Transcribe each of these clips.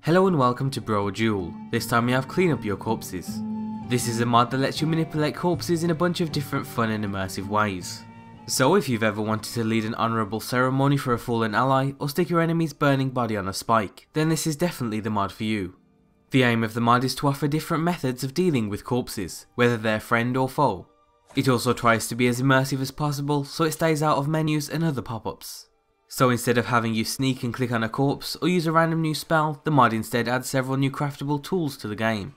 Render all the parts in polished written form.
Hello and welcome to Brodual. This time we have Clean Up Your Corpses. This is a mod that lets you manipulate corpses in a bunch of different fun and immersive ways. So if you've ever wanted to lead an honourable ceremony for a fallen ally or stick your enemy's burning body on a spike, then this is definitely the mod for you. The aim of the mod is to offer different methods of dealing with corpses, whether they're friend or foe. It also tries to be as immersive as possible so it stays out of menus and other pop-ups. So instead of having you sneak and click on a corpse or use a random new spell, the mod instead adds several new craftable tools to the game.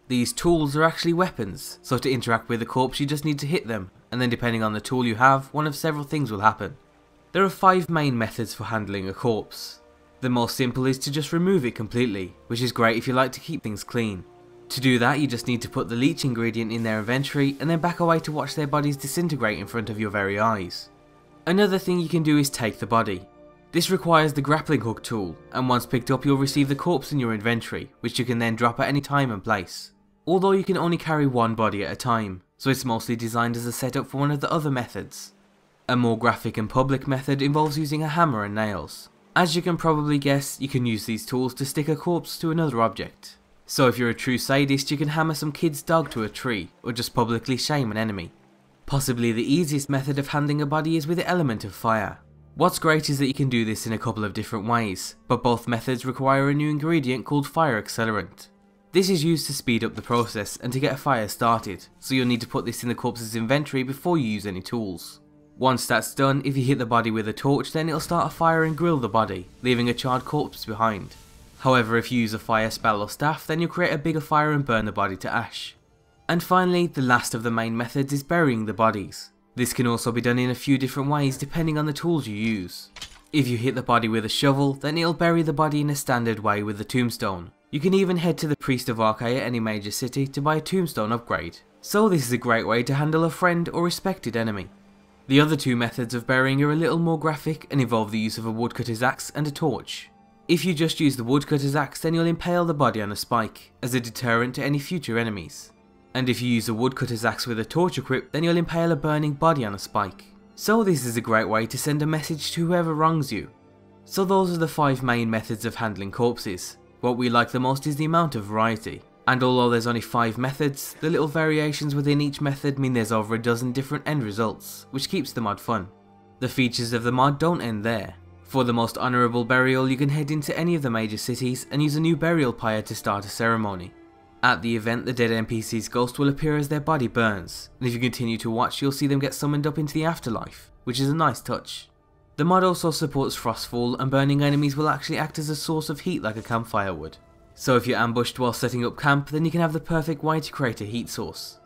These tools are actually weapons, so to interact with the corpse you just need to hit them, and then depending on the tool you have, one of several things will happen. There are 5 main methods for handling a corpse. The most simple is to just remove it completely, which is great if you like to keep things clean. To do that you just need to put the leech ingredient in their inventory and then back away to watch their bodies disintegrate in front of your very eyes. Another thing you can do is take the body. This requires the grappling hook tool, and once picked up you'll receive the corpse in your inventory, which you can then drop at any time and place. Although you can only carry one body at a time, so it's mostly designed as a setup for one of the other methods. A more graphic and public method involves using a hammer and nails. As you can probably guess, you can use these tools to stick a corpse to another object. So if you're a true sadist you can hammer some kid's dog to a tree, or just publicly shame an enemy. Possibly the easiest method of handling a body is with the element of fire. What's great is that you can do this in a couple of different ways, but both methods require a new ingredient called fire accelerant. This is used to speed up the process and to get a fire started, so you'll need to put this in the corpse's inventory before you use any tools. Once that's done, if you hit the body with a torch then it'll start a fire and grill the body, leaving a charred corpse behind. However, if you use a fire spell or staff then you'll create a bigger fire and burn the body to ash. And finally, the last of the main methods is burying the bodies. This can also be done in a few different ways depending on the tools you use. If you hit the body with a shovel, then it'll bury the body in a standard way with the tombstone. You can even head to the Priest of Arche at any major city to buy a tombstone upgrade. So this is a great way to handle a friend or respected enemy. The other 2 methods of burying are a little more graphic and involve the use of a woodcutter's axe and a torch. If you just use the woodcutter's axe then you'll impale the body on a spike, as a deterrent to any future enemies. And if you use a woodcutter's axe with a torch equipped, then you'll impale a burning body on a spike. So this is a great way to send a message to whoever wrongs you. So those are the 5 main methods of handling corpses. What we like the most is the amount of variety. And although there's only 5 methods, the little variations within each method mean there's over a dozen different end results, which keeps the mod fun. The features of the mod don't end there. For the most honourable burial you can head into any of the major cities and use a new burial pyre to start a ceremony. At the event, the dead NPC's ghost will appear as their body burns, and if you continue to watch you'll see them get summoned up into the afterlife, which is a nice touch. The mod also supports frostfall, and burning enemies will actually act as a source of heat like a campfire would. So if you're ambushed while setting up camp, then you can have the perfect way to create a heat source.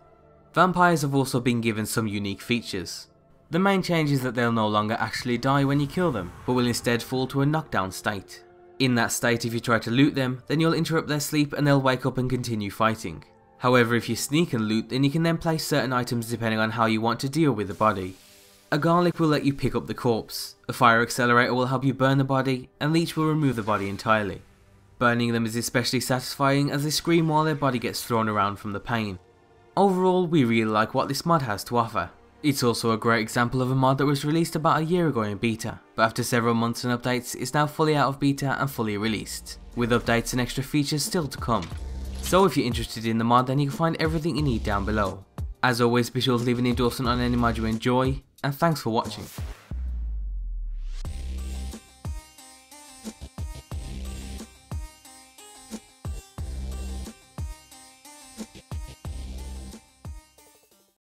Vampires have also been given some unique features. The main change is that they'll no longer actually die when you kill them, but will instead fall to a knockdown state. In that state, if you try to loot them, then you'll interrupt their sleep and they'll wake up and continue fighting. However, if you sneak and loot, then you can then place certain items depending on how you want to deal with the body. A garlic will let you pick up the corpse, a fire accelerator will help you burn the body, and leech will remove the body entirely. Burning them is especially satisfying as they scream while their body gets thrown around from the pain. Overall, we really like what this mod has to offer. It's also a great example of a mod that was released about a year ago in beta, but after several months and updates it's now fully out of beta and fully released, with updates and extra features still to come. So if you're interested in the mod then you can find everything you need down below. As always, be sure to leave an endorsement on any mod you enjoy, and thanks for watching.